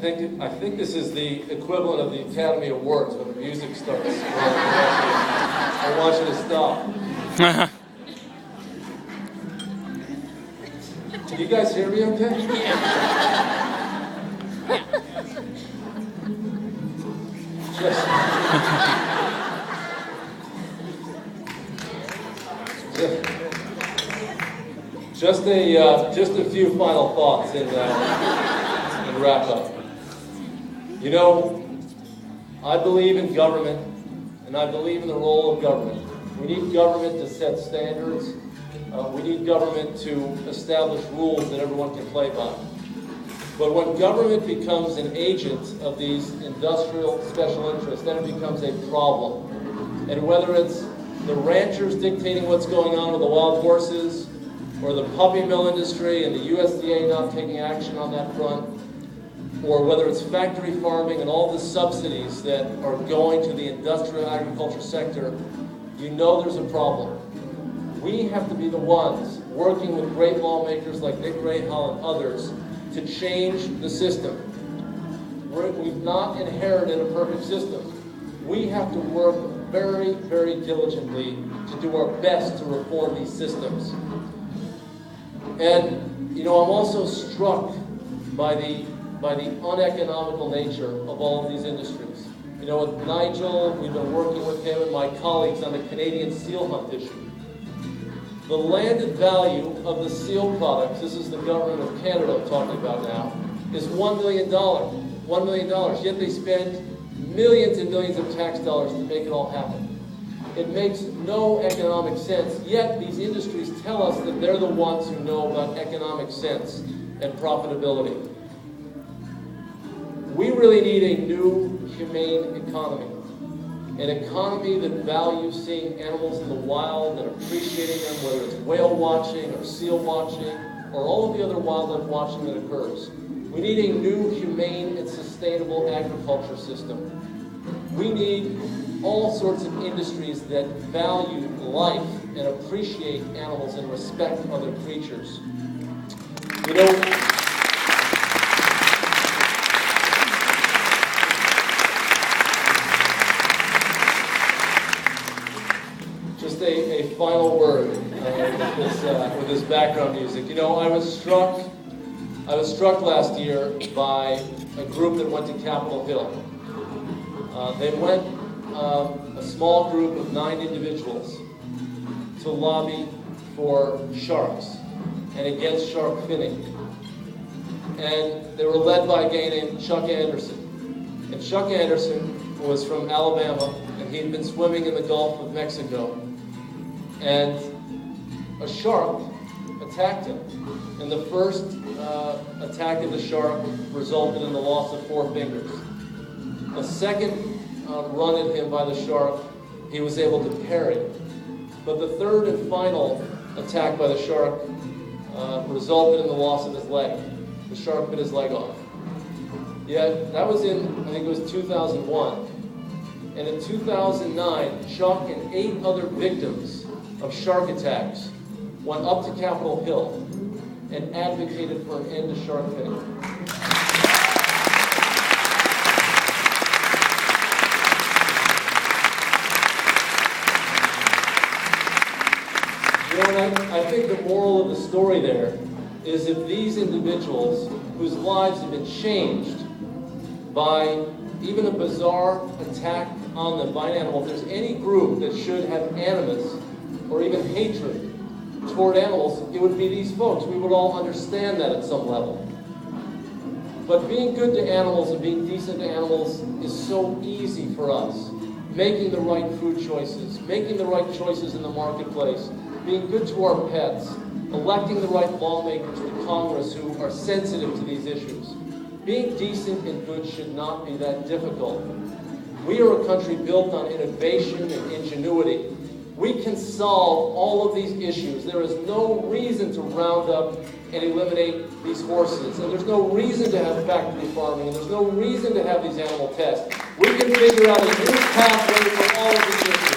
think this is the equivalent of the Academy Awards when the music starts. I want you to stop. Can you guys hear me okay? Just a few final thoughts and wrap up. You know, I believe in government, and I believe in the role of government. We need government to set standards. We need government to establish rules that everyone can play by. But when government becomes an agent of these industrial special interests, then it becomes a problem. And whether it's the ranchers dictating what's going on with the wild horses, or the puppy mill industry and the USDA not taking action on that front, or whether it's factory farming and all the subsidies that are going to the industrial agriculture sector, you know there's a problem. We have to be the ones working with great lawmakers like Nick Rahal and others to change the system. We've not inherited a perfect system. We have to work very, very diligently to do our best to reform these systems. And, you know, I'm also struck by the uneconomical nature of all of these industries. You know, with Nigel, we've been working with him and my colleagues on the Canadian seal hunt issue. The landed value of the seal products, this is the government of Canada I'm talking about now, is $1 million. $1 million, yet they spend millions and millions of tax dollars to make it all happen. It makes no economic sense, yet these industries tell us that they're the ones who know about economic sense and profitability. We really need a new, humane economy. An economy that values seeing animals in the wild and appreciating them, whether it's whale watching or seal watching or all of the other wildlife watching that occurs. We need a new, humane, and sustainable agriculture system. We need all sorts of industries that value life and appreciate animals and respect other creatures. You know, just a final word with this background music. You know, I was struck last year by a group that went to Capitol Hill. They went, a small group of 9 individuals, to lobby for sharks and against shark finning. And they were led by a guy named Chuck Anderson. And Chuck Anderson was from Alabama, and he'd been swimming in the Gulf of Mexico. And a shark attacked him. And the first attack of the shark resulted in the loss of 4 fingers. A second run at him by the shark, he was able to parry. But the third and final attack by the shark resulted in the loss of his leg. The shark bit his leg off. Yet, that was in, I think it was 2001. And in 2009, Chuck and 8 other victims of shark attacks went up to Capitol Hill and advocated for an end to shark finning. You know, and I think the moral of the story there is if these individuals whose lives have been changed by even a bizarre attack on them by an animal, if there's any group that should have animus or even hatred toward animals, it would be these folks. We would all understand that at some level. But being good to animals and being decent to animals is so easy for us. Making the right food choices, making the right choices in the marketplace, being good to our pets, electing the right lawmakers to Congress who are sensitive to these issues. Being decent and good should not be that difficult. We are a country built on innovation and ingenuity. We can solve all of these issues. There is no reason to round up and eliminate these horses. And there's no reason to have factory farming. And there's no reason to have these animal tests. We can figure out a new pathway for all of these issues.